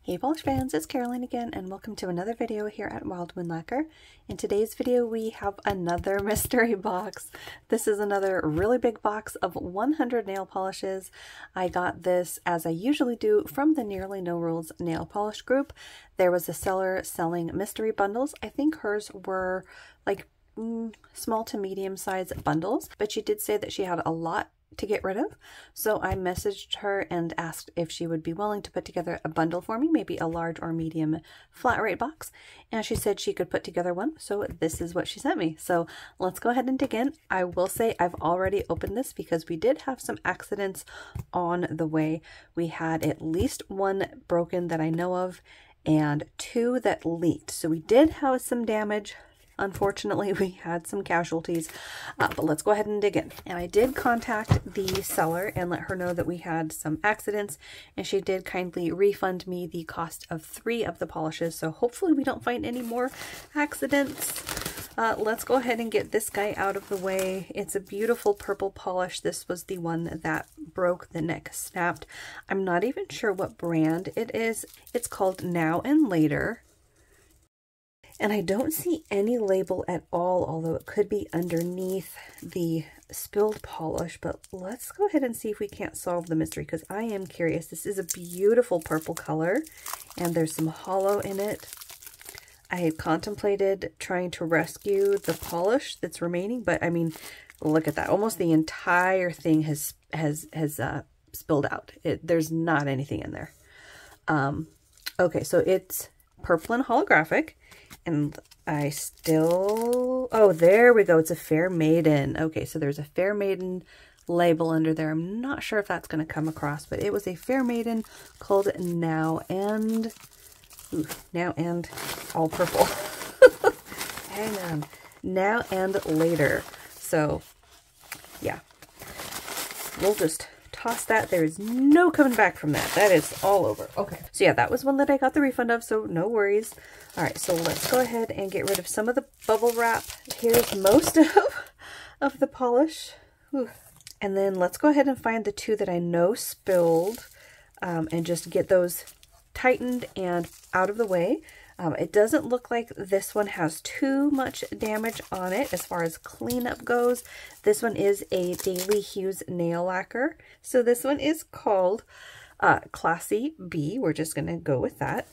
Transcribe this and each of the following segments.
Hey polish fans, it's Caroline again and welcome to another video here at Wild Moon Lacquer. In today's video we have another mystery box. This is another really big box of 100 nail polishes. I got this, as I usually do, from the Nearly No Rules nail polish group. There was a seller selling mystery bundles. I think hers were like small to medium size bundles, but she did say that she had a lot to get rid of. So I messaged her and asked if she would be willing to put together a bundle for me, maybe a large or medium flat rate box. And she said she could put together one. So this is what she sent me. So let's go ahead and dig in. I will say I've already opened this because we did have some accidents on the way. We had at least one broken that I know of and two that leaked. So we did have some damage. Unfortunately, we had some casualties, but let's go ahead and dig in. And I did contact the seller and let her know that we had some accidents, and she did kindly refund me the cost of 3 of the polishes, so hopefully we don't find any more accidents. Let's go ahead and get this guy out of the way. It's a beautiful purple polish. This was the one that broke, the neck snapped. I'm not even sure what brand it is. It's called Now and Later. And I don't see any label at all, although it could be underneath the spilled polish. But let's go ahead and see if we can't solve the mystery, because I am curious. This is a beautiful purple color, and there's some hollow in it. I had contemplated trying to rescue the polish that's remaining, but I mean, look at that. Almost the entire thing has spilled out. There's not anything in there. Okay, so it's purple and holographic. And I still, oh, there we go. It's a Fair Maiden. Okay, so there's a Fair Maiden label under there. I'm not sure if that's going to come across, but it was a Fair Maiden called Now and, Now and all purple. Hang on. Now and Later. So, yeah. We'll just toss that. There is no coming back from that. That is all over. Okay. So yeah, that was one that I got the refund of, so no worries. All right, so let's go ahead and get rid of some of the bubble wrap. Here's most of the polish. Whew. And then let's go ahead and find the 2 that I know spilled and just get those tightened and out of the way. It doesn't look like this one has too much damage on it as far as cleanup goes. This one is a Daily Hues nail lacquer. So this one is called Classy B. We're just going to go with that.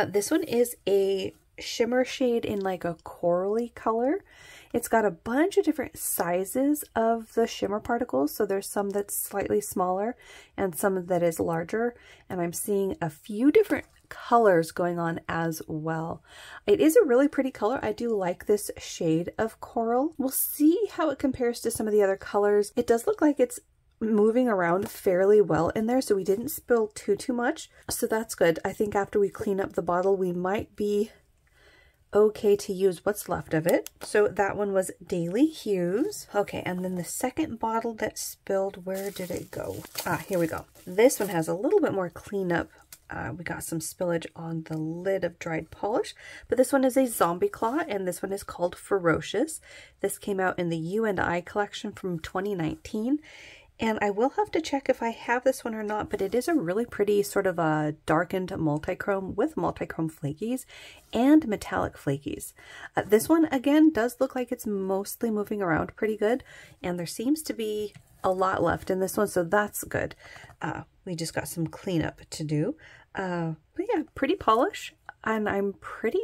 This one is a shimmer shade in like a corally color. It's got a bunch of different sizes of the shimmer particles. So there's some that's slightly smaller and some that is larger. And I'm seeing a few different colors going on as well. It is a really pretty color. I do like this shade of coral. We'll see how it compares to some of the other colors. It does look like it's moving around fairly well in there, so we didn't spill too much. So that's good. I think after we clean up the bottle, we might be okay to use what's left of it. So that one was Daily Hues. Okay, and then the second bottle that spilled, where did it go? Ah, here we go. This one has a little bit more cleanup. We got some spillage on the lid of dried polish, but this one is a Zombie Claw, and this one is called Ferocious. This came out in the U&I collection from 2019, and I will have to check if I have this one or not, but it is a really pretty sort of a darkened multichrome with multichrome flakies and metallic flakies. This one, again, does look like it's mostly moving around pretty good, and there seems to be a lot left in this one, so that's good. We just got some cleanup to do. But yeah, pretty polish, and I'm pretty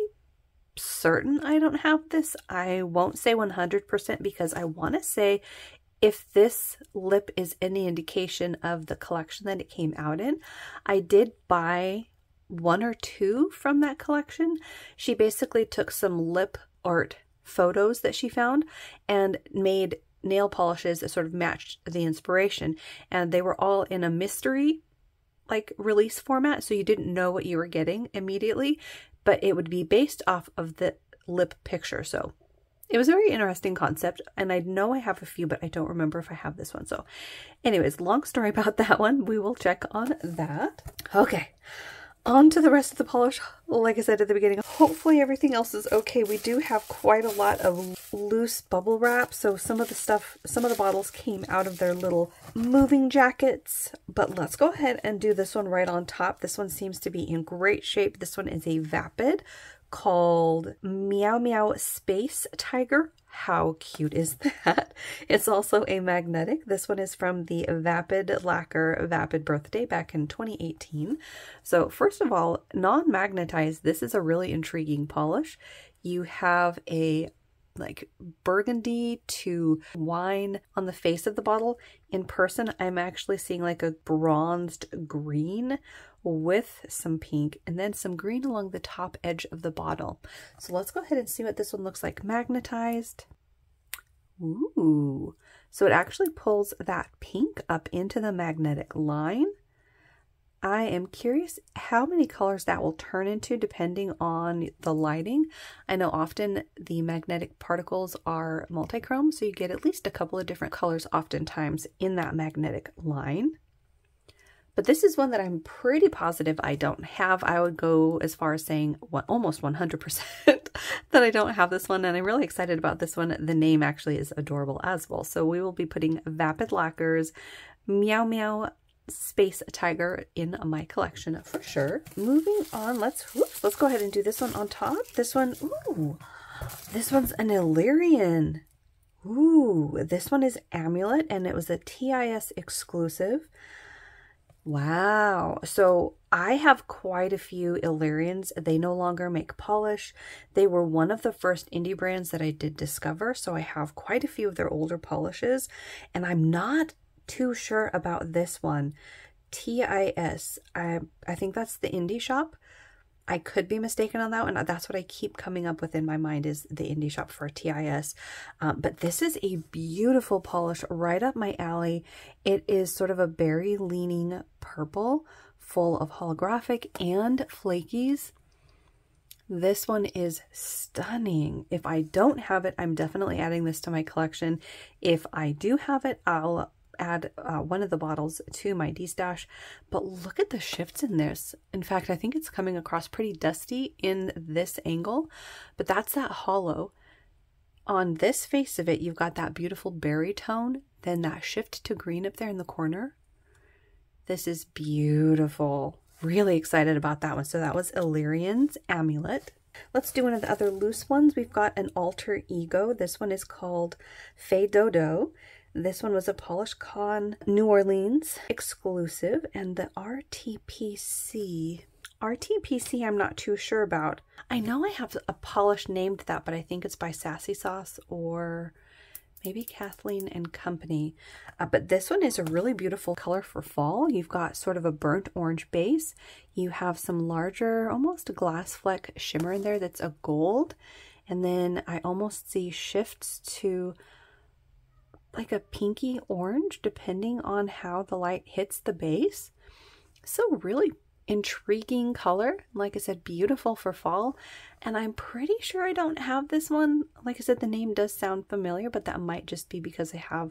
certain I don't have this. I won't say 100% because I want to say if this lip is any indication of the collection that it came out in, I did buy 1 or 2 from that collection. She basically took some lip art photos that she found and made nail polishes that sort of matched the inspiration, and they were all in a mystery like release format, so you didn't know what you were getting immediately, but it would be based off of the lip picture. So it was a very interesting concept, and I know I have a few, but I don't remember if I have this one. So anyways, long story about that one. We will check on that. Okay, On to the rest of the polish. Like I said at the beginning, hopefully everything else is okay. We do have quite a lot of loose bubble wrap, so some of the bottles came out of their little moving jackets. But let's go ahead and do this one right on top. This one seems to be in great shape. This one is a Vapid called Meow Meow Space Tiger. How cute is that? It's also a magnetic. This one is from the Vapid Lacquer Vapid Birthday back in 2018. So first of all, non-magnetized, this is a really intriguing polish. You have a like burgundy to wine on the face of the bottle. In person, I'm actually seeing like a bronzed green with some pink and then some green along the top edge of the bottle. So let's go ahead and see what this one looks like magnetized. Ooh, so it actually pulls that pink up into the magnetic line. I am curious how many colors that will turn into depending on the lighting. I know often the magnetic particles are multichrome, so you get at least a couple of different colors oftentimes in that magnetic line. But this is one that I'm pretty positive I don't have. I would go as far as saying almost 100% that I don't have this one, and I'm really excited about this one. The name actually is adorable as well. So we will be putting Vapid Lacquer's Meow Meow Space Tiger in my collection for sure. Moving on, let's go ahead and do this one on top. This one, ooh, this one's an Illyrian. Ooh, this one is Amulet, and it was a TIS exclusive. Wow. So I have quite a few Illyrians. They no longer make polish. They were one of the first indie brands that I did discover. So I have quite a few of their older polishes, and I'm not too sure about this one. TIS. I think that's the indie shop. I could be mistaken on that one. That's what I keep coming up with in my mind is the indie shop for TIS. But this is a beautiful polish right up my alley. It is sort of a berry leaning purple full of holographic and flakies. This one is stunning. If I don't have it, I'm definitely adding this to my collection. If I do have it, I'll add one of the bottles to my D-stash. But look at the shifts in this. In fact, I think it's coming across pretty dusty in this angle, but that's that hollow. On this face of it, you've got that beautiful berry tone, then that shift to green up there in the corner. This is beautiful. Really excited about that one. So that was Illyrian's Amulet. Let's do one of the other loose ones. We've got an Alter Ego. This one is called Fay Dodo. This one was a Polish Con New Orleans exclusive, and the RTPC I'm not too sure about. I know I have a polish named that, but I think it's by Sassy Sauce or maybe Kathleen and Company. But this one is a really beautiful color for fall. You've got sort of a burnt orange base. You have some larger, almost a glass fleck shimmer in there that's a gold. And then I almost see shifts to like a pinky orange depending on how the light hits the base. So really intriguing color. Like I said, beautiful for fall. And I'm pretty sure I don't have this one. Like I said, the name does sound familiar, but that might just be because I have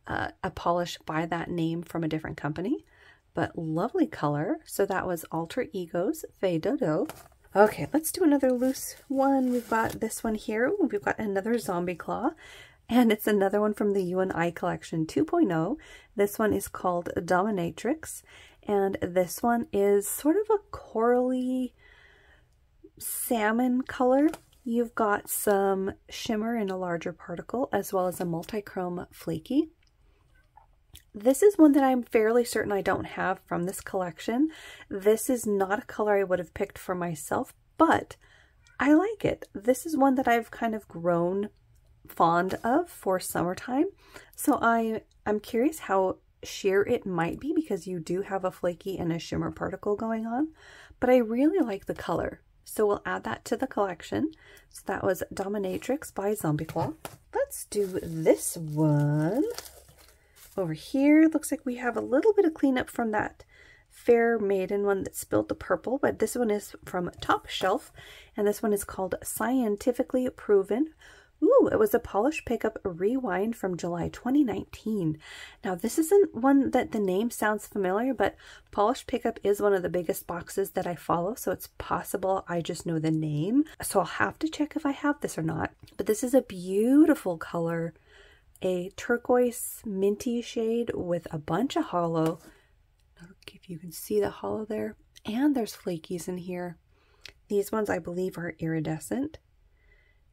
a polish by that name from a different company. But lovely color. So that was Alter Ego's Fay Dodo. Okay, let's do another loose one. We've got this one here. Ooh, we've got another Zombie Claw. And it's another one from the U&I Collection 2.0. This one is called Dominatrix. And this one is sort of a corally salmon color. You've got some shimmer in a larger particle, as well as a multi-chrome flaky. This is one that I'm fairly certain I don't have from this collection. This is not a color I would have picked for myself, but I like it. This is one that I've kind of grown fond of for summertime. So I'm curious how sheer it might be because you do have a flaky and a shimmer particle going on, but I really like the color. So we'll add that to the collection. So that was Dominatrix by Zombie Claw. Let's do this one. Over here, looks like we have a little bit of cleanup from that Fair Maiden one that spilled the purple, but this one is from Top Shelf, and this one is called Scientifically Proven Ooh, it was a Polish Pickup Rewind from July 2019. Now, this isn't one that the name sounds familiar, but Polish Pickup is one of the biggest boxes that I follow, so it's possible I just know the name. So I'll have to check if I have this or not. But this is a beautiful color, a turquoise minty shade with a bunch of hollow. I don't know if you can see the hollow there. And there's flakies in here. These ones I believe are iridescent.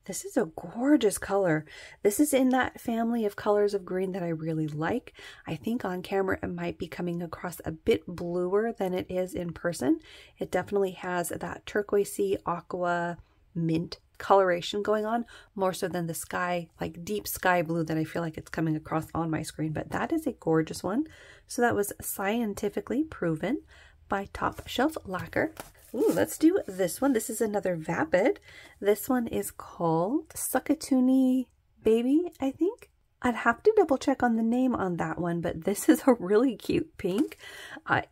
This is a gorgeous color. This is in that family of colors of green that I really like. I think on camera it might be coming across a bit bluer than it is in person. It definitely has that turquoisey aqua mint coloration going on, more so than the sky, like deep sky blue that I feel like it's coming across on my screen. But that is a gorgeous one. So that was scientifically proven by Top Shelf Lacquer. Ooh, let's do this one. This is another Vapid. This one is called Suckatoony Baby, I think. I'd have to double check on the name on that one, but this is a really cute pink.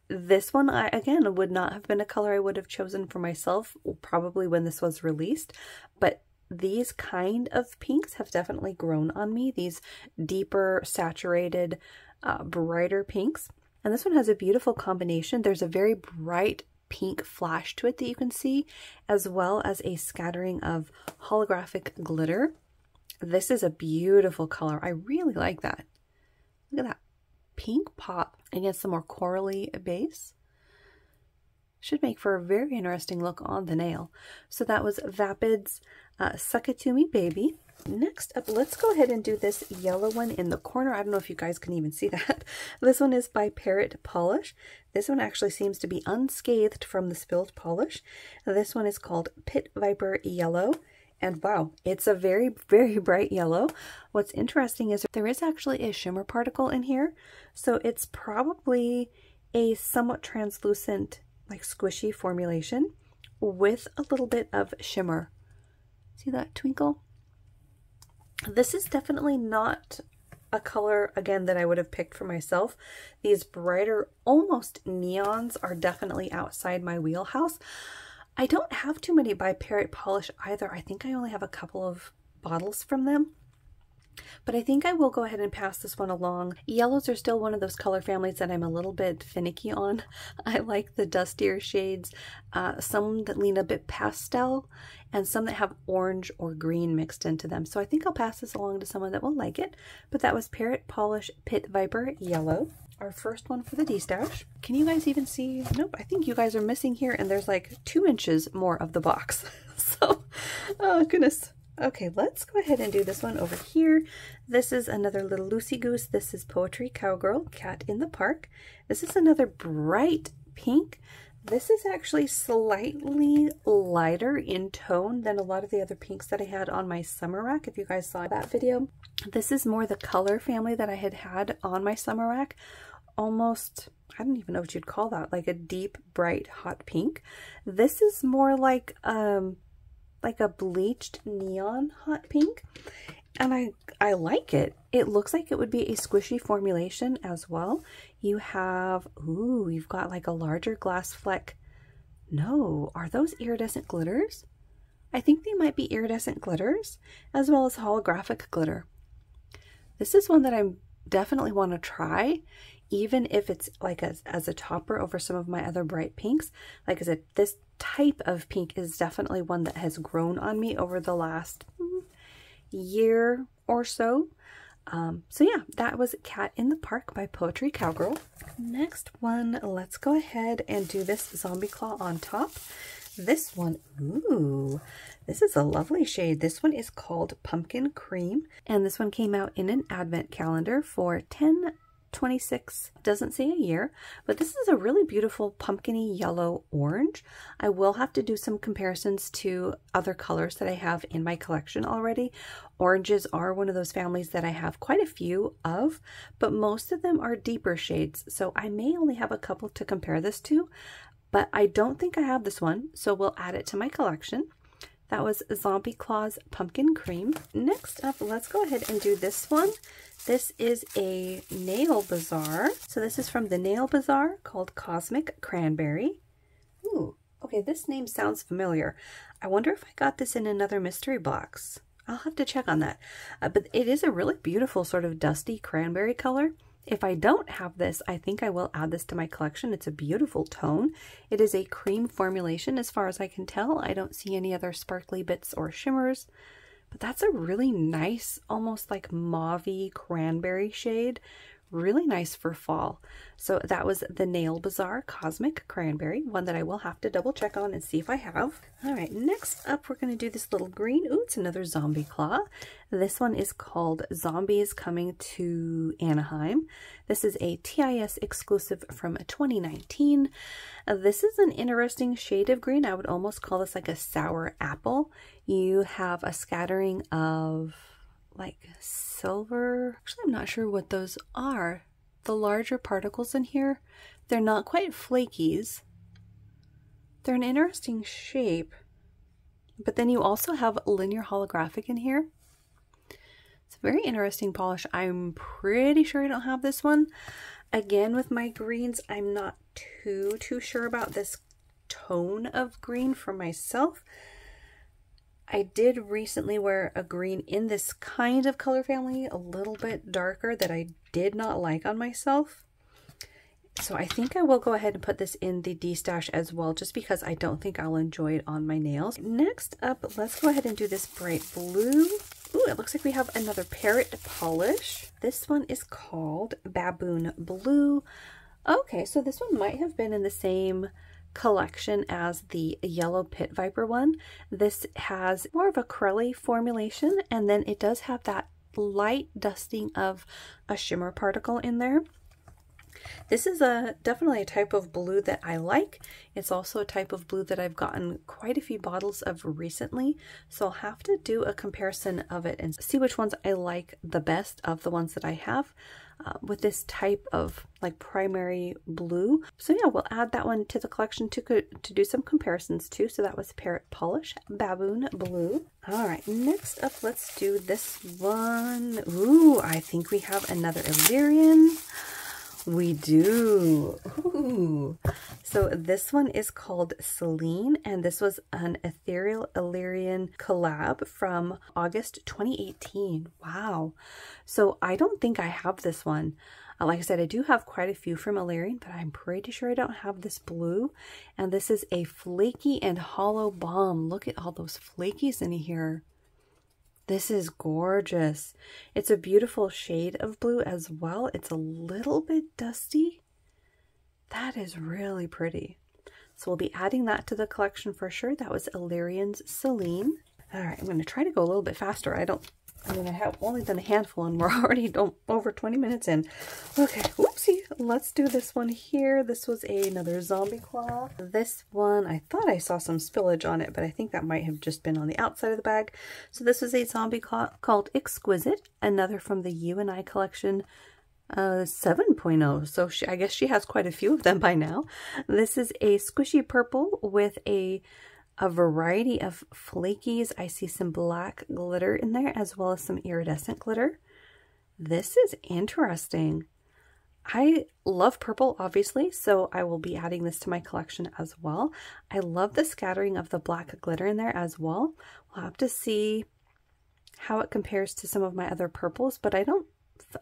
This one, again, would not have been a color I would have chosen for myself, probably when this was released, but these kind of pinks have definitely grown on me. These deeper, saturated, brighter pinks. And this one has a beautiful combination. There's a very bright pink flash to it that you can see, as well as a scattering of holographic glitter. This is a beautiful color. I really like that. Look at that pink pop against the more corally base. Should make for a very interesting look on the nail. So that was Vapid's Suckatoony Baby. Next up, let's go ahead and do this yellow one in the corner. I don't know if you guys can even see that. This one is by Parrot Polish. This one actually seems to be unscathed from the spilled polish. This one is called Pit Viper Yellow. And wow, it's a very, very bright yellow. What's interesting is there is actually a shimmer particle in here. So it's probably a somewhat translucent, like squishy formulation with a little bit of shimmer. See that twinkle? This is definitely not a color, again, that I would have picked for myself. These brighter, almost neons are definitely outside my wheelhouse. I don't have too many by Parrot Polish either. I think I only have a couple of bottles from them. But I think I will go ahead and pass this one along. Yellows are still one of those color families that I'm a little bit finicky on. I like the dustier shades, some that lean a bit pastel, and some that have orange or green mixed into them. So I think I'll pass this along to someone that will like it. But that was Parrot Polish Pit Viper Yellow, our first one for the D-stash. Can you guys even see? Nope, I think you guys are missing here, and there's like 2 inches more of the box. So, oh goodness. Okay, let's go ahead and do this one over here. This is another little loosey goose. This is Poetry Cowgirl, Cat in the Park. This is another bright pink. This is actually slightly lighter in tone than a lot of the other pinks that I had on my summer rack, if you guys saw that video. This is more the color family that I had on my summer rack. Almost, I don't even know what you'd call that, like a deep, bright, hot pink. This is more like a bleached neon hot pink, and I like it. It looks like it would be a squishy formulation as well. You have, ooh, you've got like a larger glass fleck. No, are those iridescent glitters? I think they might be iridescent glitters, as well as holographic glitter. This is one that I definitely want to try, even if it's like as a topper over some of my other bright pinks. Like I said, this type of pink is definitely one that has grown on me over the last year or so. So yeah, that was Cat in the Park by Poetry Cowgirl. Next one, let's go ahead and do this Zombie Claw on top. This one, ooh, this is a lovely shade. This one is called Pumpkin Cream, and this one came out in an advent calendar for 10/26. Doesn't say a year, but this is a really beautiful pumpkiny yellow orange. I will have to do some comparisons to other colors that I have in my collection already. Oranges are one of those families that I have quite a few of, but most of them are deeper shades, so I may only have a couple to compare this to, but I don't think I have this one, so we'll add it to my collection. That was Zombie Claw's Pumpkin Cream. Next up, let's go ahead and do this one. This is a Nail Bazaar. So this is from the Nail Bazaar called Cosmic Cranberry. Ooh, okay, this name sounds familiar. I wonder if I got this in another mystery box. I'll have to check on that. But it is a really beautiful sort of dusty cranberry color. If I don't have this, I think I will add this to my collection. It's a beautiful tone. It is a cream formulation as far as I can tell. I don't see any other sparkly bits or shimmers. But that's a really nice, almost like mauve-y cranberry shade. Really nice for fall. So that was the Nail Bazaar Cosmic Cranberry, one that I will have to double check on and see if I have. All right, next up we're going to do this little green. Ooh, it's another zombie claw. This one is called Zombies Coming to Anaheim. This is a TIS exclusive from 2019. This is an interesting shade of green. I would almost call this like a sour apple. You have a scattering of like silver. Actually, I'm not sure what those are. The larger particles in here, they're not quite flakies. They're an interesting shape. But then you also have linear holographic in here. It's a very interesting polish. I'm pretty sure I don't have this one. Again, with my greens, I'm not too sure about this tone of green for myself. I did recently wear a green in this kind of color family, a little bit darker, that I did not like on myself. So I think I will go ahead and put this in the D-stash as well, just because I don't think I'll enjoy it on my nails. Next up, let's go ahead and do this bright blue. Ooh, it looks like we have another parrot polish. This one is called Baboon Blue. Okay, so this one might have been in the same collection as the Yellow Pit Viper one. This has more of a curly formulation, and then it does have that light dusting of a shimmer particle in there. This is definitely a type of blue that I like. It's also a type of blue that I've gotten quite a few bottles of recently, so I'll have to do a comparison of it and see which ones I like the best of the ones that I have with this type of like primary blue. So yeah, we'll add that one to the collection to do some comparisons too. So that was Parrot Polish, Baboon Blue. All right, next up, let's do this one. Ooh, I think we have another Illyrian. We do. Ooh. So this one is called Celine, and this was an Ethereal Illyrian collab from August 2018. Wow. So I don't think I have this one. Like I said, I do have quite a few from Illyrian, but I'm pretty sure I don't have this blue. And this is a flaky and hollow balm. Look at all those flakies in here. This is gorgeous. It's a beautiful shade of blue as well. It's a little bit dusty. That is really pretty. So we'll be adding that to the collection for sure. That was Illyrian's Celine. All right, I'm going to try to go a little bit faster. I have only done a handful and we're already over 20 minutes in. Okay, whoopsie. Let's do this one here. This was another zombie claw. This one, I thought I saw some spillage on it, but I think that might have just been on the outside of the bag. So this was a zombie claw called Exquisite, another from the You and I collection 7.0. So I guess she has quite a few of them by now. This is a squishy purple with a variety of flakies. I see some black glitter in there as well as some iridescent glitter. This is interesting. I love purple, obviously, so I will be adding this to my collection as well. I love the scattering of the black glitter in there as well. We'll have to see how it compares to some of my other purples, but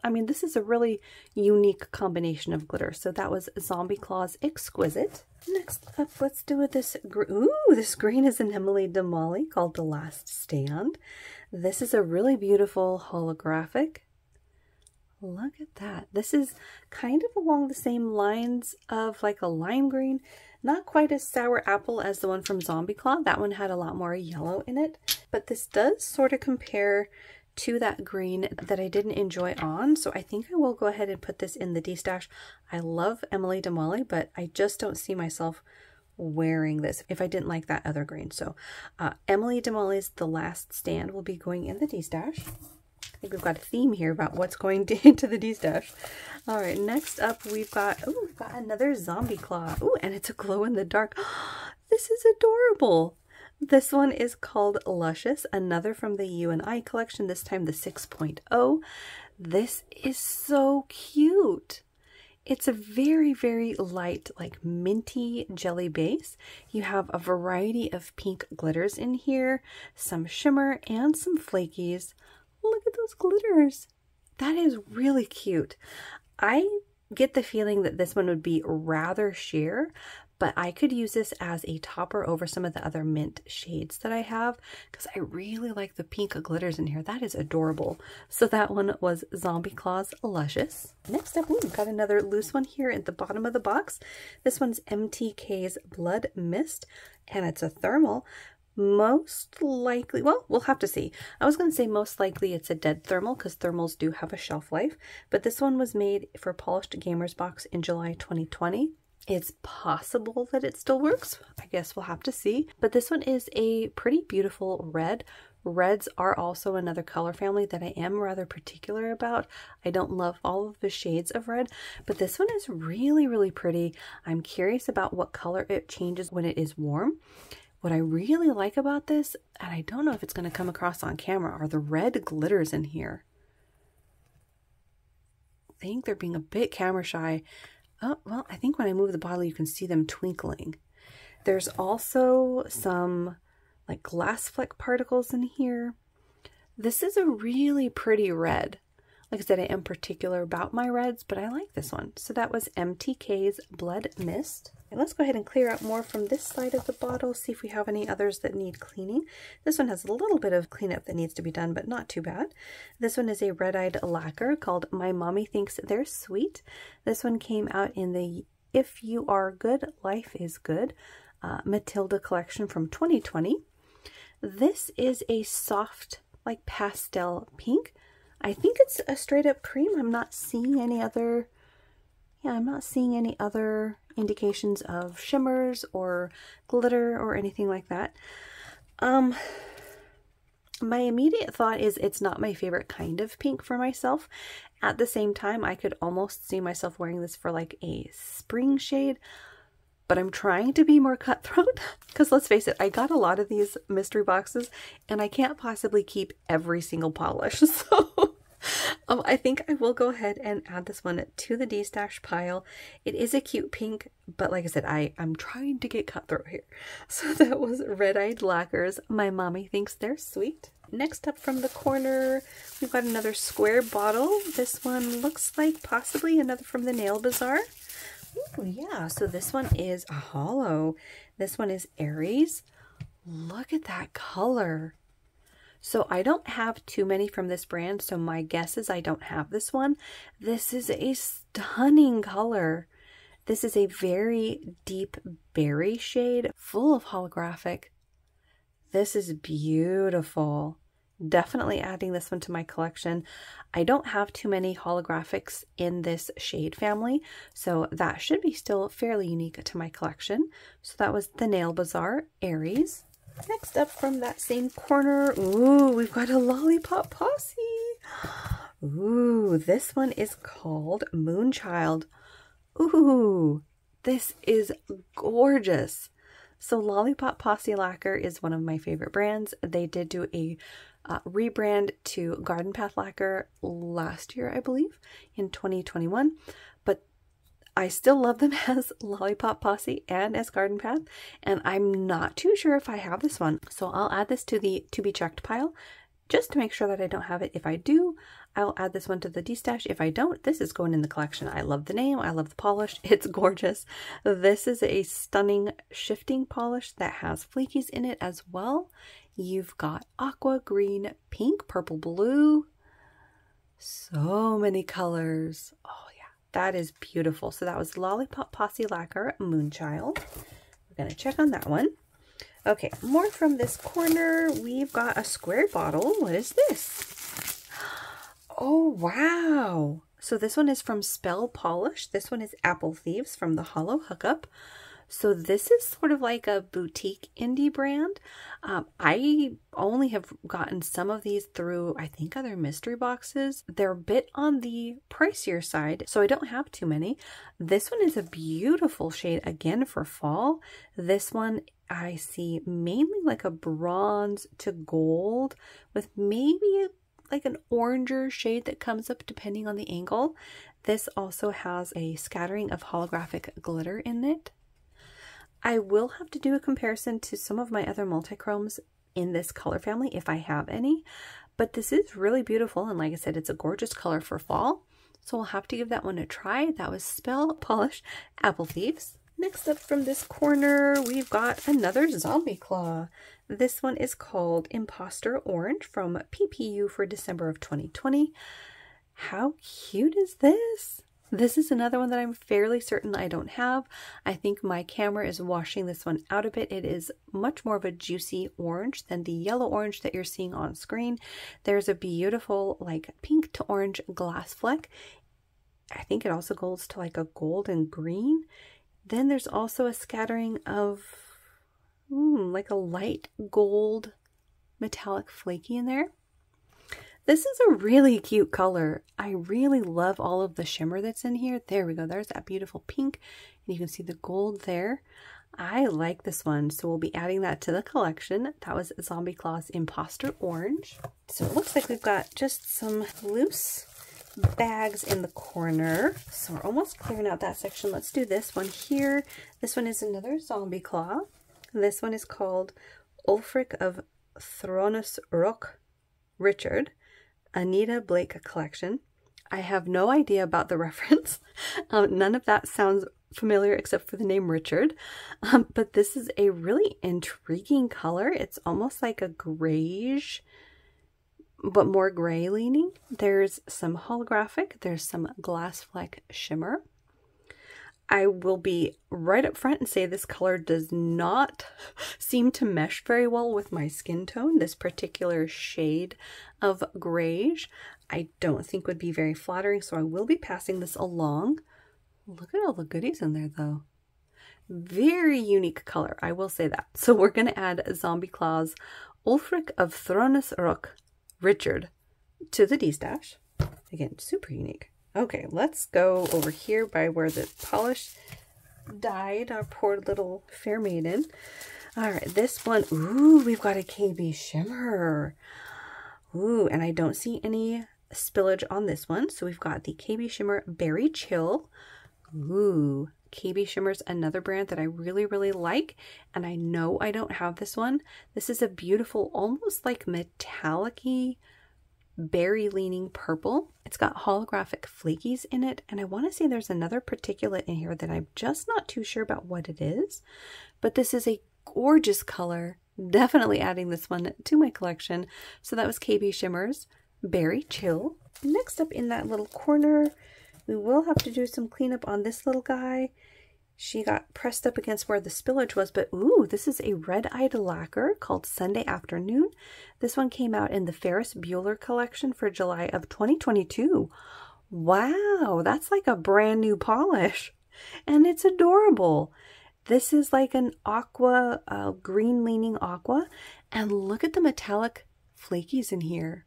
I mean, this is a really unique combination of glitter. So that was Zombie Claws Exquisite. Next up, let's do this. Ooh, this green is an Emily Damali called The Last Stand. This is a really beautiful holographic. Look at that. This is kind of along the same lines of like a lime green. Not quite as sour apple as the one from Zombie Claw. That one had a lot more yellow in it. But this does sort of compare to that green that I didn't enjoy on. So I think I will go ahead and put this in the D-stash. I love Emily Damali, but I just don't see myself wearing this if I didn't like that other green. So Emily Damali's The Last Stand will be going in the D-stash. I think we've got a theme here about what's going into the D-stash. All right, next up we've got another zombie claw. Ooh, and it's a glow in the dark. This is adorable. This one is called Luscious, another from the You and I collection, this time the 6.0. This is so cute. It's a very, very light, like minty jelly base. You have a variety of pink glitters in here, some shimmer and some flakies. Look at those glitters. That is really cute. I get the feeling that this one would be rather sheer, but I could use this as a topper over some of the other mint shades that I have because I really like the pink glitters in here. That is adorable. So that one was Zombie Claws Luscious. Next up, we've got another loose one here at the bottom of the box. This one's MTK's Blood Mist, and it's a thermal. Most likely, well, we'll have to see. I was going to say most likely it's a dead thermal because thermals do have a shelf life, but this one was made for Polished Gamers Box in July 2020. It's possible that it still works. I guess we'll have to see. But this one is a pretty beautiful red. Reds are also another color family that I am rather particular about. I don't love all of the shades of red, but this one is really, really pretty. I'm curious about what color it changes when it is warm. What I really like about this, and I don't know if it's going to come across on camera, are the red glitters in here. I think they're being a bit camera shy. Oh, well, I think when I move the bottle, you can see them twinkling. There's also some like glass fleck particles in here. This is a really pretty red. Like I said, I am particular about my reds, but I like this one. So that was MTK's Blood Mist. And let's go ahead and clear out more from this side of the bottle, see if we have any others that need cleaning. This one has a little bit of cleanup that needs to be done, but not too bad. This one is a red-eyed lacquer called My Mommy Thinks They're Sweet. This one came out in the If You Are Good, Life is Good Matilda collection from 2020. This is a soft, like pastel pink. I think it's a straight up cream. I'm not seeing any other, I'm not seeing any other indications of shimmers or glitter or anything like that. My immediate thought is it's not my favorite kind of pink for myself. At the same time, I could almost see myself wearing this for like a spring shade, but I'm trying to be more cutthroat because let's face it, I got a lot of these mystery boxes and I can't possibly keep every single polish. So I think I will go ahead and add this one to the D-stash pile. It is a cute pink, but like I said, I'm trying to get cutthroat here. So that was Red-Eyed Lacquer's My Mommy Thinks They're Sweet. Next up from the corner, we've got another square bottle. This one looks like possibly another from the Nail Bazaar. Ooh, yeah, so this one is a hollow. This one is Aries. Look at that color. So I don't have too many from this brand, so my guess is I don't have this one. This is a stunning color. This is a very deep berry shade, full of holographic. This is beautiful. Definitely adding this one to my collection. I don't have too many holographics in this shade family, so that should be still fairly unique to my collection. So that was the Nail Bazaar Aries. Next up from that same corner, ooh, we've got a Lollipop Posse. Ooh, this one is called Moonchild. Ooh, this is gorgeous. So Lollipop Posse Lacquer is one of my favorite brands. They did do a rebrand to Garden Path Lacquer last year, I believe, in 2021. But I still love them as Lollipop Posse and as Garden Path, and I'm not too sure if I have this one. So I'll add this to the to be checked pile just to make sure that I don't have it. If I do, I'll add this one to the D-stash. If I don't, this is going in the collection. I love the name. I love the polish. It's gorgeous. This is a stunning shifting polish that has flakies in it as well. You've got aqua, green, pink, purple, blue. So many colors. Oh yeah, that is beautiful. So that was Lollipop Posse Lacquer Moonchild. We're going to check on that one. Okay, more from this corner. We've got a square bottle. What is this? Oh, wow. So this one is from Spell Polish. This one is Apple Thieves from the Hollow Hookup. So this is sort of like a boutique indie brand. I only have gotten some of these through, I think, other mystery boxes. They're a bit on the pricier side, so I don't have too many. This one is a beautiful shade, again, for fall. This one I see mainly like a bronze to gold with maybe like an oranger shade that comes up depending on the angle. This also has a scattering of holographic glitter in it. I will have to do a comparison to some of my other multichromes in this color family if I have any, but this is really beautiful, and like I said, it's a gorgeous color for fall, so we'll have to give that one a try. That was Spell Polish Apple Thieves. Next up from this corner, we've got another Zombie Claw. This one is called Imposter Orange from PPU for December of 2020. How cute is this? This is another one that I'm fairly certain I don't have. I think my camera is washing this one out a bit. It is much more of a juicy orange than the yellow orange that you're seeing on screen. There's a beautiful like pink to orange glass fleck. I think it also goes to like a gold and green. Then there's also a scattering of like a light gold metallic flaky in there. This is a really cute color. I really love all of the shimmer that's in here. There we go. There's that beautiful pink, and you can see the gold there. I like this one, so we'll be adding that to the collection. That was Zombie Claw's Imposter Orange. So it looks like we've got just some loose bags in the corner. So we're almost clearing out that section. Let's do this one here. This one is another Zombie Claw. This one is called Ulfric of Thronus Rock Richard. Anita Blake collection. I have no idea about the reference. None of that sounds familiar except for the name Richard. But this is a really intriguing color. It's almost like a grayish, but more gray leaning. There's some holographic. There's some glass fleck shimmer. I will be right up front and say this color does not seem to mesh very well with my skin tone. This particular shade of grayish I don't think would be very flattering, so I will be passing this along. Look at all the goodies in there though. Very unique color, I will say that. So we're going to add Zombie Claw's Ulfric of Thronus Rock Richard to the D-stash. Again, super unique. Okay, let's go over here by where the polish died, our poor little fair maiden. All right, this one, ooh, we've got a KB Shimmer. Ooh, and I don't see any spillage on this one. So we've got the KB Shimmer Berry Chill. Ooh, KB Shimmer's another brand that I really, really like. And I know I don't have this one. This is a beautiful, almost like metallic-y, berry leaning purple. It's got holographic flakies in it, and I want to say there's another particulate in here that I'm just not too sure about what it is, but this is a gorgeous color. Definitely adding this one to my collection. So that was KB Shimmer's Berry Chill. Next up in that little corner, we will have to do some cleanup on this little guy. She got pressed up against where the spillage was, but ooh, this is a red-eyed lacquer called Sunday Afternoon. This one came out in the Ferris Bueller collection for July of 2022. Wow, that's like a brand new polish, and it's adorable. This is like an aqua, green leaning aqua, and look at the metallic flakies in here.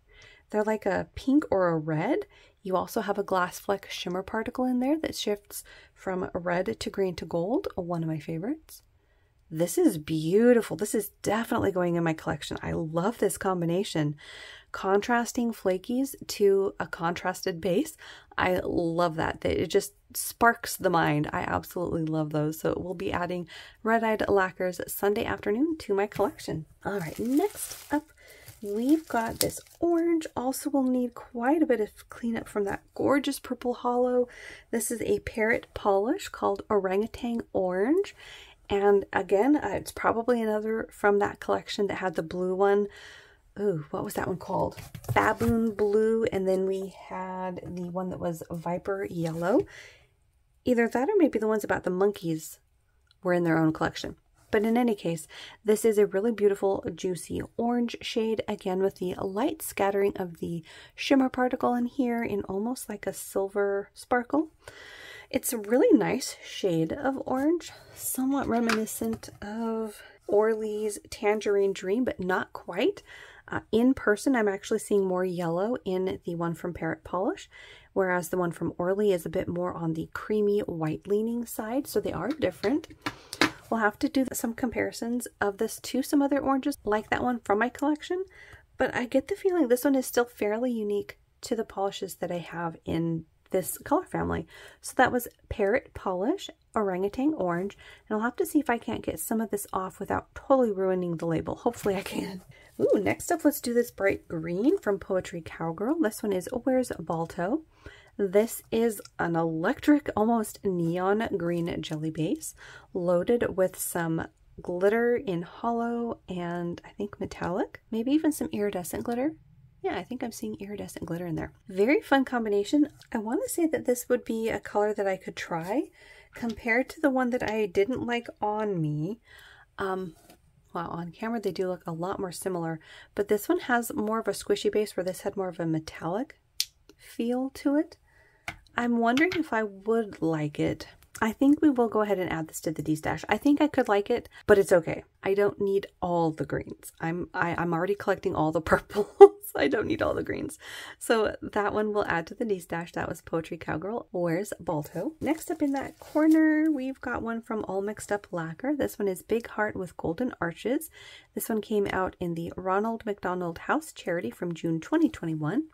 They're like a pink or a red. You also have a glass fleck shimmer particle in there that shifts from red to green to gold, one of my favorites. This is beautiful. This is definitely going in my collection. I love this combination. Contrasting flakies to a contrasted base. I love that. It just sparks the mind. I absolutely love those. So we'll be adding Red-Eyed Lacquer's Sunday Afternoon to my collection. All right, next up, we've got this orange. Also will need quite a bit of cleanup from that gorgeous purple hollow. This is a parrot polish called Orangutan Orange. And again, it's probably another from that collection that had the blue one. Ooh, what was that one called? Baboon Blue. And then we had the one that was Viper Yellow. Either that or maybe the ones about the monkeys were in their own collection. But in any case, this is a really beautiful, juicy orange shade, again with the light scattering of the shimmer particle in here in almost like a silver sparkle. It's a really nice shade of orange, somewhat reminiscent of Orly's Tangerine Dream, but not quite. In person, I'm actually seeing more yellow in the one from Parrot Polish, whereas the one from Orly is a bit more on the creamy white leaning side, so they are different. We'll have to do some comparisons of this to some other oranges like that one from my collection, but I get the feeling this one is still fairly unique to the polishes that I have in this color family. So that was Parrot Polish, Orangutan Orange, and I'll have to see if I can't get some of this off without totally ruining the label. Hopefully I can. Ooh, next up, let's do this bright green from Poetry Cowgirl. This one is Where's Balto? This is an electric, almost neon green jelly base, loaded with some glitter in hollow and I think metallic, maybe even some iridescent glitter. Yeah, I think I'm seeing iridescent glitter in there. Very fun combination. I want to say that this would be a color that I could try compared to the one that I didn't like on me. Wow, on camera they do look a lot more similar, but this one has more of a squishy base where this had more of a metallic feel to it. I'm wondering if I would like it. I think we will go ahead and add this to the D-stash. I think I could like it, but it's okay. I don't need all the greens. I'm already collecting all the purples. I don't need all the greens. So that one we'll add to the D-stash. That was Poetry Cowgirl, Where's Balto? Next up in that corner, we've got one from All Mixed Up Lacquer. This one is Big Heart with Golden Arches. This one came out in the Ronald McDonald House Charity from June 2021.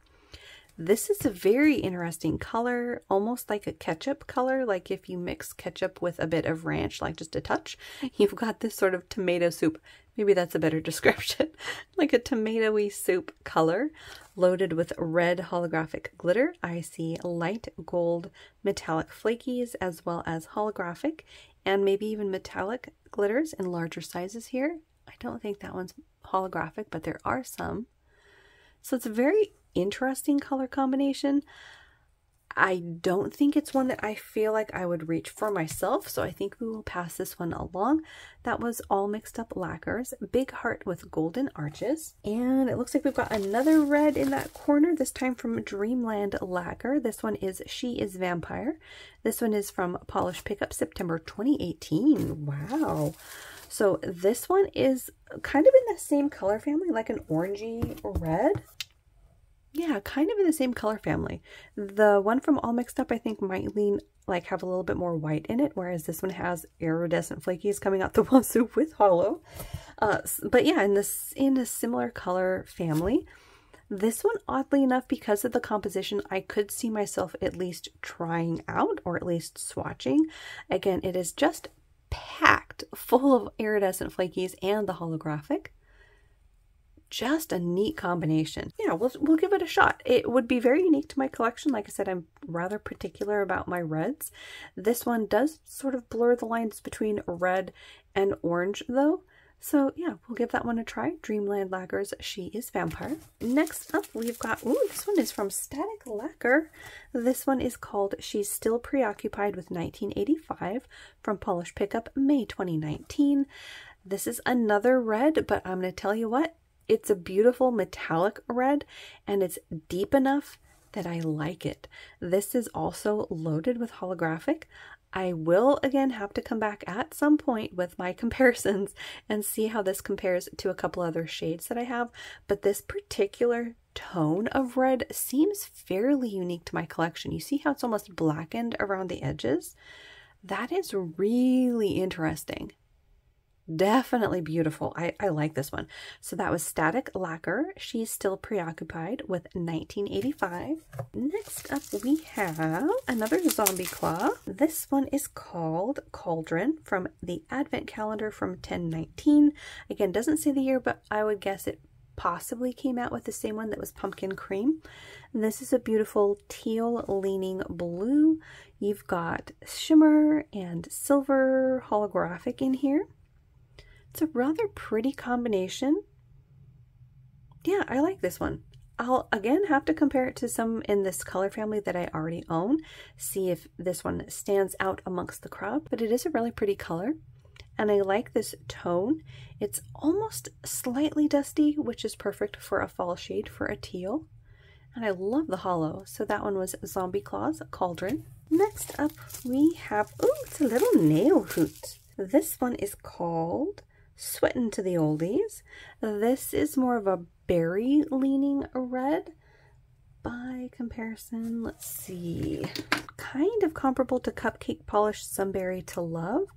This is a very interesting color, almost like a ketchup color, like if you mix ketchup with a bit of ranch, like just a touch, you've got this sort of tomato soup. Maybe that's a better description. Like a tomatoey soup color, loaded with red holographic glitter. I see light gold metallic flakies as well as holographic and maybe even metallic glitters in larger sizes here. I don't think that one's holographic, but there are some. So it's a very interesting color combination. I don't think it's one that I feel like I would reach for myself, so I think we will pass this one along. That was All Mixed Up Lacquers, Big Heart with Golden Arches. And it looks like we've got another red in that corner, this time from Dreamland Lacquer. This one is She Is Vampire. This one is from Polish Pickup, September 2018. Wow. So this one is kind of in the same color family, like an orangey red. Yeah, kind of in the same color family. The one from All Mixed Up I think might lean, like have a little bit more white in it, whereas this one has iridescent flakies coming out the wazoo with hollow. But yeah, in a similar color family. This one, oddly enough, because of the composition, I could see myself at least trying out or at least swatching. Again, it is just packed full of iridescent flakies and the holographic. Just a neat combination. Yeah, we'll give it a shot. It would be very unique to my collection. Like I said, I'm rather particular about my reds. This one does sort of blur the lines between red and orange though. So yeah, we'll give that one a try. Dreamland Lacquer's She Is Vampire. Next up, we've got, ooh, this one is from Static Lacquer. This one is called She's Still Preoccupied with 1985 from Polish Pickup, May 2019. This is another red, but I'm going to tell you what, it's a beautiful metallic red and it's deep enough that I like it. This is also loaded with holographic. I will again have to come back at some point with my comparisons and see how this compares to a couple other shades that I have, but this particular tone of red seems fairly unique to my collection. You see how it's almost blackened around the edges? That is really interesting. Definitely beautiful. I like this one. So that was Static Lacquer. She's Still Preoccupied with 1985. Next up we have another zombie claw. This one is called Cauldron from the Advent Calendar from 1019. Again, doesn't say the year, but I would guess it possibly came out with the same one that was Pumpkin Cream. And this is a beautiful teal leaning blue. You've got shimmer and silver holographic in here. It's a rather pretty combination. Yeah, I like this one. I'll again have to compare it to some in this color family that I already own, see if this one stands out amongst the crowd, but it is a really pretty color. And I like this tone. It's almost slightly dusty, which is perfect for a fall shade for a teal. And I love the hollow. So that one was Zombie Claws Cauldron. Next up we have, oh, it's a little nail hoot. This one is called Sweatin' to the Oldies. This is more of a berry leaning red. By comparison, let's see, kind of comparable to Cupcake Polish Sunberry to Love,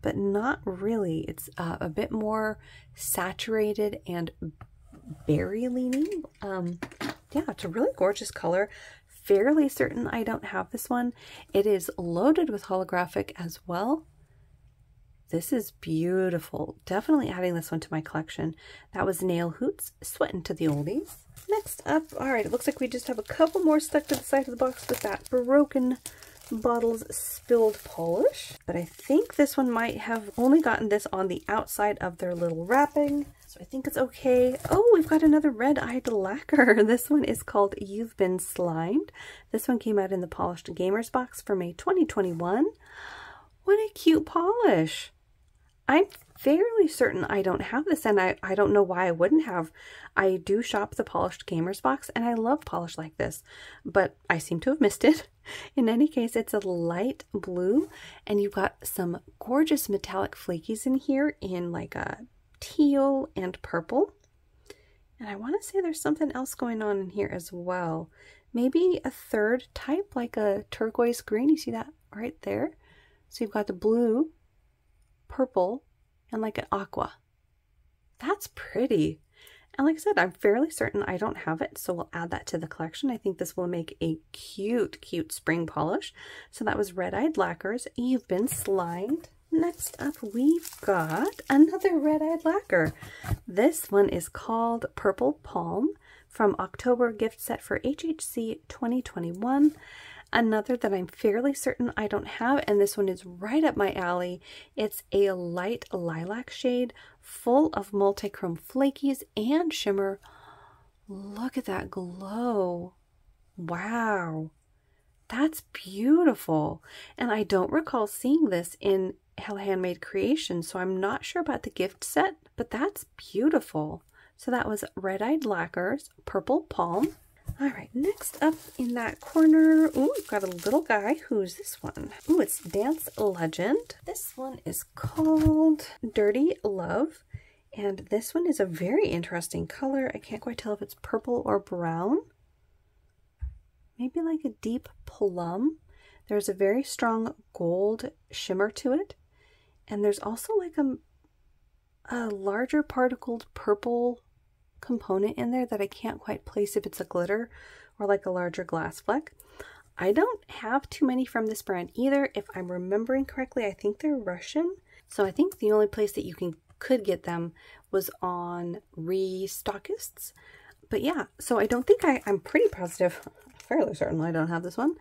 but not really. It's a bit more saturated and berry leaning. Yeah, it's a really gorgeous color. Fairly certain I don't have this one. It is loaded with holographic as well. This is beautiful. Definitely adding this one to my collection. That was Nail Hoots, Sweatin' to the Oldies. Next up, all right, it looks like we just have a couple more stuck to the side of the box with that Broken Bottles Spilled Polish. But I think this one might have only gotten this on the outside of their little wrapping. So I think it's okay. Oh, we've got another red-eyed lacquer. This one is called You've Been Slimed. This one came out in the Polished Gamers box for May 2021. What a cute polish. I'm fairly certain I don't have this, and I don't know why I wouldn't have. I do shop the Polished Gamers box, and I love polish like this, but I seem to have missed it. In any case, it's a light blue, and you've got some gorgeous metallic flakies in here in like a teal and purple. And I want to say there's something else going on in here as well. Maybe a third type, like a turquoise green. You see that right there? So you've got the blue, purple, and like an aqua. That's pretty. And like I said, I'm fairly certain I don't have it, so we'll add that to the collection. I think this will make a cute, cute spring polish. So that was Red-Eyed Lacquers, You've Been Slimed. Next up, we've got another red-eyed lacquer. This one is called Purple Palm from October gift set for HHC 2021. Another that I'm fairly certain I don't have, and this one is right up my alley. It's a light lilac shade full of multichrome flakies and shimmer. Look at that glow. Wow. That's beautiful. And I don't recall seeing this in Handmade Creations, so I'm not sure about the gift set, but that's beautiful. So that was Red-Eyed Lacquers, Purple Palm. All right, next up in that corner, ooh, we've got a little guy. Who's this one? Ooh, it's Dance Legend. This one is called Dirty Love, and this one is a very interesting color. I can't quite tell if it's purple or brown. Maybe like a deep plum. There's a very strong gold shimmer to it, and there's also like a larger particled purple component in there that I can't quite place if it's a glitter or like a larger glass fleck. I don't have too many from this brand either. If I'm remembering correctly, I think they're Russian. So I think the only place that you could get them was on Restockists. But yeah, so I don't think I'm pretty positive, fairly certain I don't have this one.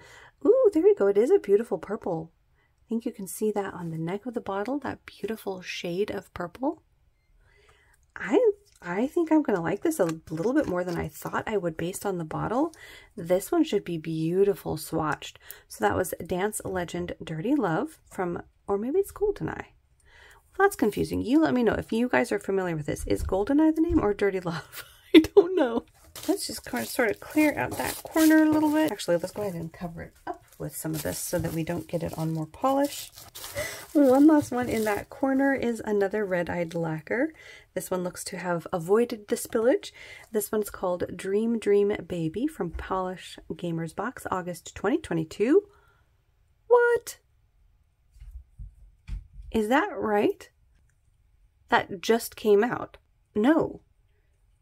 Ooh, there you go. It is a beautiful purple. I think you can see that on the neck of the bottle, that beautiful shade of purple. I think I'm going to like this a little bit more than I thought I would based on the bottle. This one should be beautiful swatched. So that was Dance Legend Dirty Love from, or maybe it's Goldeneye. Well, that's confusing. You let me know if you guys are familiar with this. Is Goldeneye the name or Dirty Love? I don't know. Let's just kind of sort of clear out that corner a little bit. Actually, let's go ahead and cover it up with some of this so that we don't get it on more polish. One last one in that corner is another red-eyed lacquer. This one looks to have avoided the spillage. This one's called Dream Dream Baby from Polish Gamers Box, August 2022. What? Is that right? That just came out. No.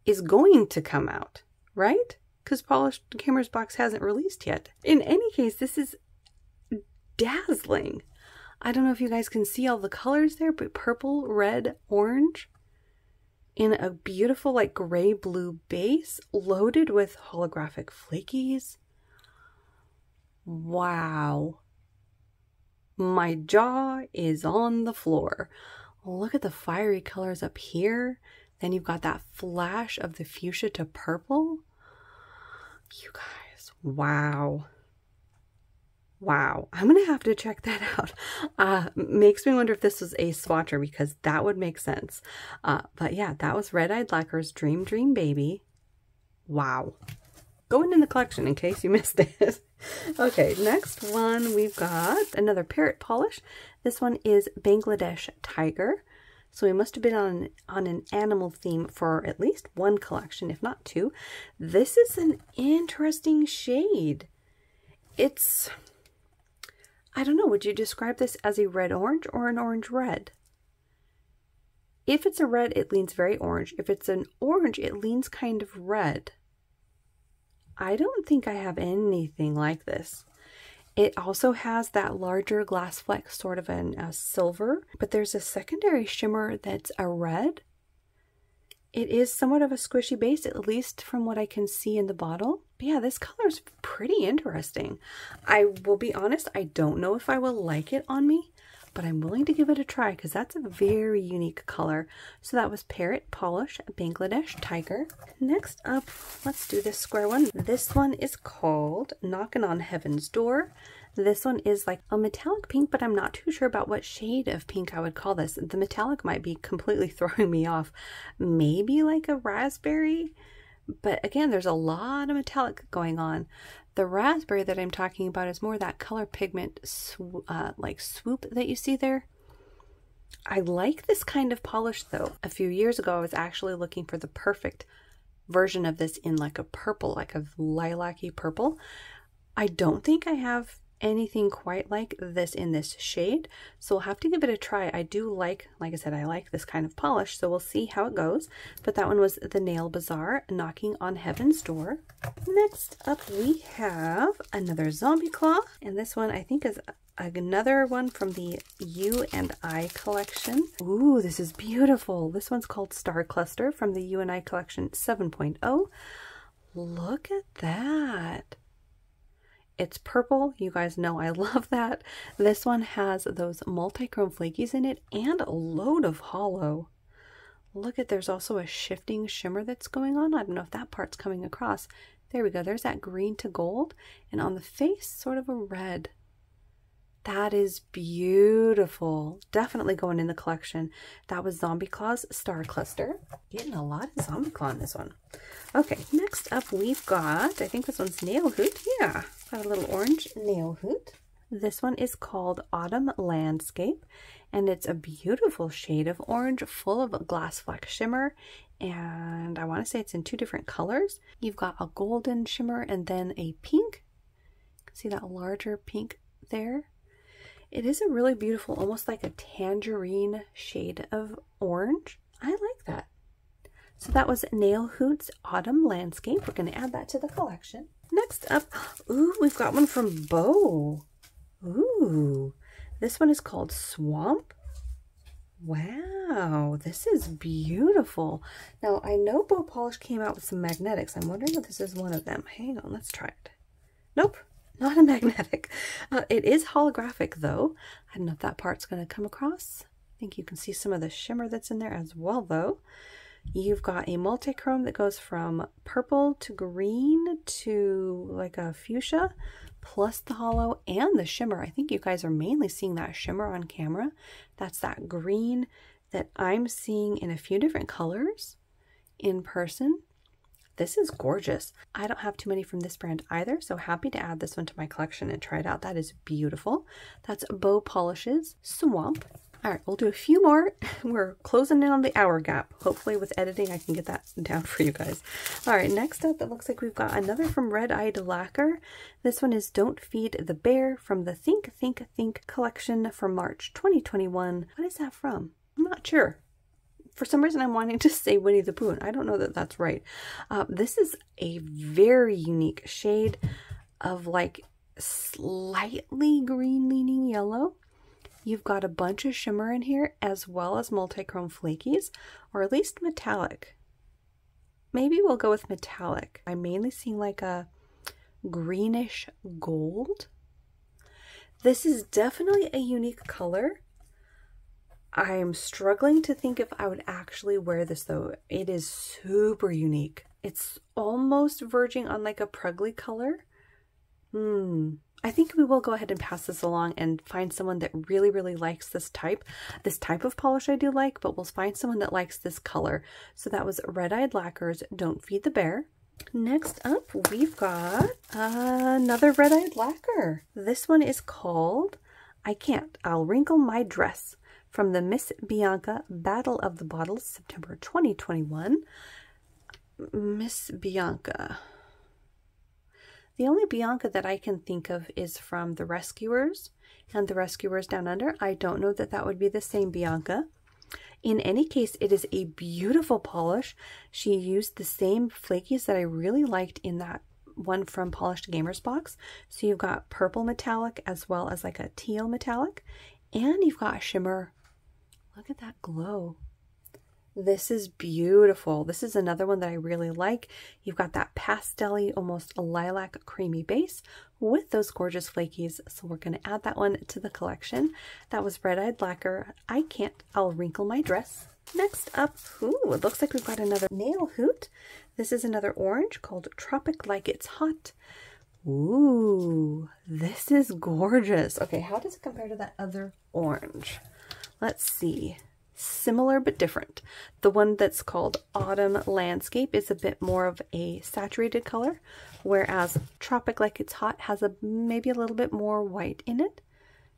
Is going to come out, right? Because Polished Gamers Box hasn't released yet. In any case, this is dazzling. I don't know if you guys can see all the colors there, but purple, red, orange, in a beautiful like gray blue base, loaded with holographic flakies. Wow. My jaw is on the floor. Look at the fiery colors up here. Then you've got that flash of the fuchsia to purple. You guys, wow. Wow, I'm going to have to check that out. Makes me wonder if this was a swatcher because that would make sense. But yeah, that was Red-Eyed Lacquer's Dream Dream Baby. Wow. Going in the collection in case you missed it. Okay, next one we've got another parrot polish. This one is Bangladesh Tiger. So we must have been on an animal theme for at least one collection, if not two. This is an interesting shade. It's, I don't know, would you describe this as a red-orange or an orange-red? If it's a red, it leans very orange. If it's an orange, it leans kind of red. I don't think I have anything like this. It also has that larger glass fleck, sort of a silver, but there's a secondary shimmer that's a red. It is somewhat of a squishy base, at least from what I can see in the bottle. But yeah, this color is pretty interesting. I will be honest, I don't know if I will like it on me, but I'm willing to give it a try because that's a very unique color. So that was Parrot Polish Bangladesh Tiger. Next up, let's do this square one. This one is called Knockin' on Heaven's Door. This one is like a metallic pink, but I'm not too sure about what shade of pink I would call this. The metallic might be completely throwing me off. Maybe like a raspberry, but again, there's a lot of metallic going on. The raspberry that I'm talking about is more that color pigment like swoop that you see there. I like this kind of polish though. A few years ago, I was actually looking for the perfect version of this in like a purple, like a lilac-y purple. I don't think I have anything quite like this in this shade, so we'll have to give it a try. I do like I said, I like this kind of polish, so we'll see how it goes. But that one was the Nail Bazaar Knocking on Heaven's Door. Next up, we have another Zombie Claw, and this one I think is another one from the You and I collection. Ooh, this is beautiful. This one's called Star Cluster from the You and I collection 7.0. Look at that. It's purple. You guys know I love that. This one has those multi-chrome flakies in it and a load of hollow. Look at, there's also a shifting shimmer that's going on. I don't know if that part's coming across. There we go. There's that green to gold. And on the face, sort of a red. That is beautiful. Definitely going in the collection. That was Zombie Claw's Star Cluster. Getting a lot of Zombie Claw in this one. Okay, next up we've got, I think this one's Nail Hoot. Yeah, got a little orange Nail Hoot. This one is called Autumn Landscape, and it's a beautiful shade of orange full of glass fleck shimmer, and I want to say it's in two different colors. You've got a golden shimmer and then a pink. You can see that larger pink there. It is a really beautiful, almost like a tangerine shade of orange. I like that. So that was Nail Hoot's Autumn Landscape. We're going to add that to the collection. Next up, ooh, we've got one from Bo. Ooh, this one is called Swamp. Wow, this is beautiful. Now, I know Bo Polish came out with some magnetics. I'm wondering if this is one of them. Hang on, let's try it. Nope. Not a magnetic. It is holographic though. I don't know if that part's going to come across. I think you can see some of the shimmer that's in there as well though. You've got a multi-chrome that goes from purple to green to like a fuchsia, plus the hollow and the shimmer. I think you guys are mainly seeing that shimmer on camera. That's that green that I'm seeing in a few different colors in person. This is gorgeous. I don't have too many from this brand either, so happy to add this one to my collection and try it out. That is beautiful. That's Bo Polish's Swamp. All right, we'll do a few more. We're closing in on the hour gap. Hopefully with editing, I can get that down for you guys. All right, next up, it looks like we've got another from Red-Eyed Lacquer. This one is Don't Feed the Bear from the Think, Think, Think collection from March 2021. What is that from? I'm not sure. For some reason, I'm wanting to say Winnie the Pooh. I don't know that that's right. This is a very unique shade of like slightly green leaning yellow. You've got a bunch of shimmer in here as well as multi-chrome flakies, or at least metallic. Maybe we'll go with metallic. I'm mainly seeing like a greenish gold. This is definitely a unique color. I'm struggling to think if I would actually wear this though. It is super unique. It's almost verging on like a pruggly color. I think we will go ahead and pass this along and find someone that really likes this type. This type of polish I do like, but we'll find someone that likes this color. So that was Red-Eyed Lacquer's Don't Feed the Bear. Next up, we've got another Red-Eyed Lacquer. This one is called I Can't, I'll Wrinkle My Dress from the Miss Bianca Battle of the Bottles, September 2021. Miss Bianca. The only Bianca that I can think of is from The Rescuers and The Rescuers Down Under. I don't know that that would be the same Bianca. In any case, it is a beautiful polish. She used the same flakies that I really liked in that one from Polished Gamer's box. So you've got purple metallic as well as like a teal metallic, and you've got a shimmer. Look at that glow. This is beautiful. This is another one that I really like. You've got that pastel-y, almost a lilac creamy base with those gorgeous flakies. So we're going to add that one to the collection. That was Red-Eyed Lacquer. I'll wrinkle my dress. Next up, ooh, it looks like we've got another nail hoot. This is another orange called Tropic Like It's Hot. Ooh, this is gorgeous. Okay, how does it compare to that other orange? Let's see. Similar but different. The one that's called Autumn Landscape is a bit more of a saturated color, whereas Tropic Like It's Hot has maybe a little bit more white in it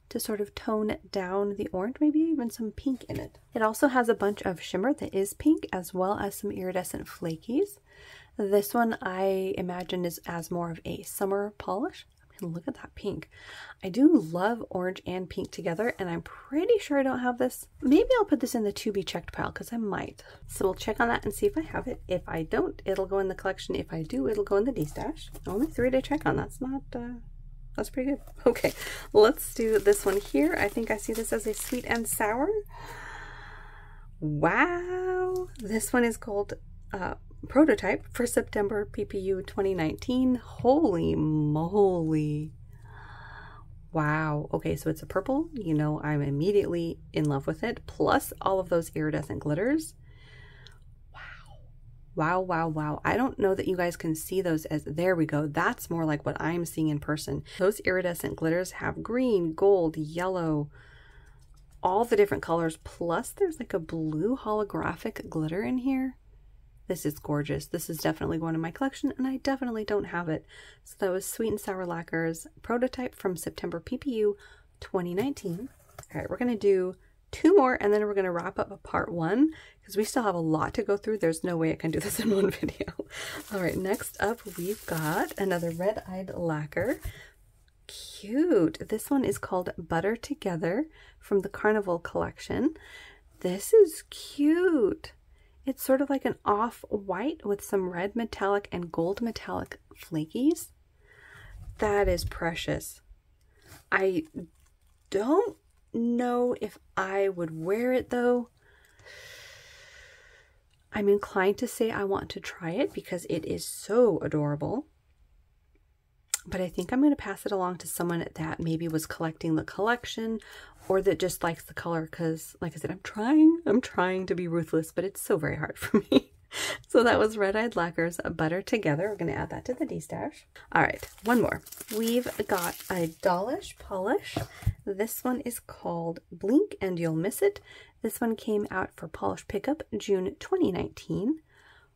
to sort of tone down the orange, maybe even some pink in it. It also has a bunch of shimmer that is pink as well as some iridescent flakies. This one I imagine is as more of a summer polish. Look at that pink. I do love orange and pink together, and I'm pretty sure I don't have this. Maybe I'll put this in the to be checked pile because I might. So we'll check on that and see if I have it. If I don't, it'll go in the collection. If I do, it'll go in the D-stash. Only 3 to check on. That's not, that's pretty good. Okay, let's do this one here. I think I see this as a sweet and sour. Wow. This one is called, Prototype for September PPU 2019. Holy moly. Wow. Okay, so it's a purple. You know, I'm immediately in love with it. Plus all of those iridescent glitters. Wow. Wow, wow, wow. I don't know that you guys can see those as, there we go. That's more like what I'm seeing in person. Those iridescent glitters have green, gold, yellow, all the different colors. Plus there's like a blue holographic glitter in here. This is gorgeous. This is definitely going in my collection, and I definitely don't have it. So that was Sweet and Sour Lacquer's Prototype from September PPU 2019. All right, we're going to do 2 more, and then we're going to wrap up a part 1 because we still have a lot to go through. There's no way I can do this in one video. All right, next up, we've got another Red-Eyed Lacquer. Cute. This one is called Butter Together from the Carnival collection. This is cute. It's sort of like an off-white with some red metallic and gold metallic flakies. That is precious. I don't know if I would wear it though. I'm inclined to say I want to try it because it is so adorable. But I think I'm going to pass it along to someone that maybe was collecting the collection or that just likes the color because, like I said, I'm trying to be ruthless, but it's so very hard for me. So that was Red-Eyed Lacquer's Butter Together. We're going to add that to the D-stash. All right, one more. We've got a Dollish polish. This one is called Blink and You'll Miss It. This one came out for Polish Pickup June 2019.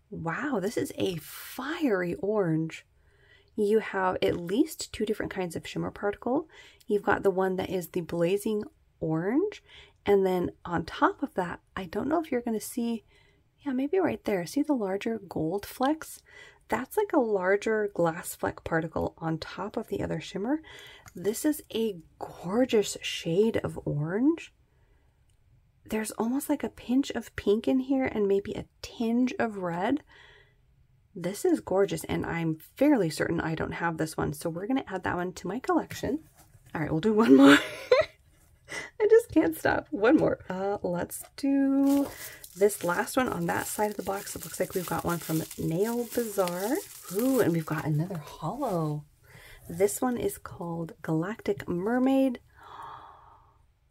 Wow, this is a fiery orange. You have at least 2 different kinds of shimmer particle. You've got the one that is the blazing orange, and then on top of that, I don't know if you're going to see, yeah, maybe right there. See the larger gold flecks? That's like a larger glass fleck particle on top of the other shimmer. This is a gorgeous shade of orange. There's almost like a pinch of pink in here and maybe a tinge of red. This is gorgeous, and I'm fairly certain I don't have this one, so we're going to add that one to my collection. All right, we'll do one more. I just can't stop. One more. Let's do this last one on that side of the box. It looks like we've got one from Nail Bazaar. Ooh, and we've got another hollow. This one is called Galactic Mermaid.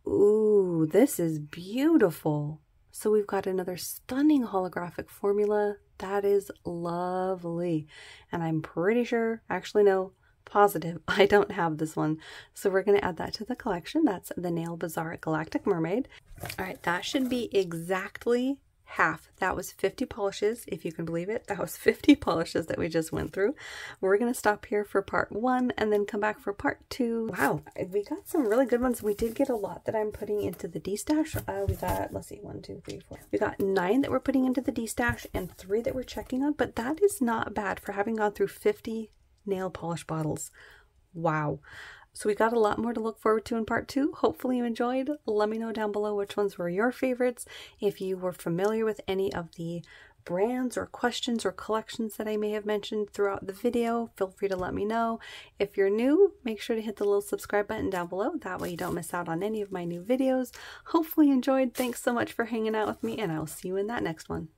Ooh, this is beautiful. So we've got another stunning holographic formula. That is lovely. And I'm pretty sure, actually no, positive, I don't have this one. So we're going to add that to the collection. That's the Nail Bazaar Galactic Mermaid. All right, that should be exactly half. That was 50 polishes, if you can believe it. That was 50 polishes that we just went through. We're going to stop here for part 1 and then come back for part 2. Wow, we got some really good ones. We did get a lot that I'm putting into the D-stash. We got, let's see, 1, 2, 3, 4. We got 9 that we're putting into the D-stash and 3 that we're checking on, but that is not bad for having gone through 50 nail polish bottles. Wow. So we got a lot more to look forward to in part 2. Hopefully you enjoyed. Let me know down below which ones were your favorites. If you were familiar with any of the brands or questions or collections that I may have mentioned throughout the video, feel free to let me know. If you're new, make sure to hit the little subscribe button down below. That way you don't miss out on any of my new videos. Hopefully you enjoyed. Thanks so much for hanging out with me, and I'll see you in that next one.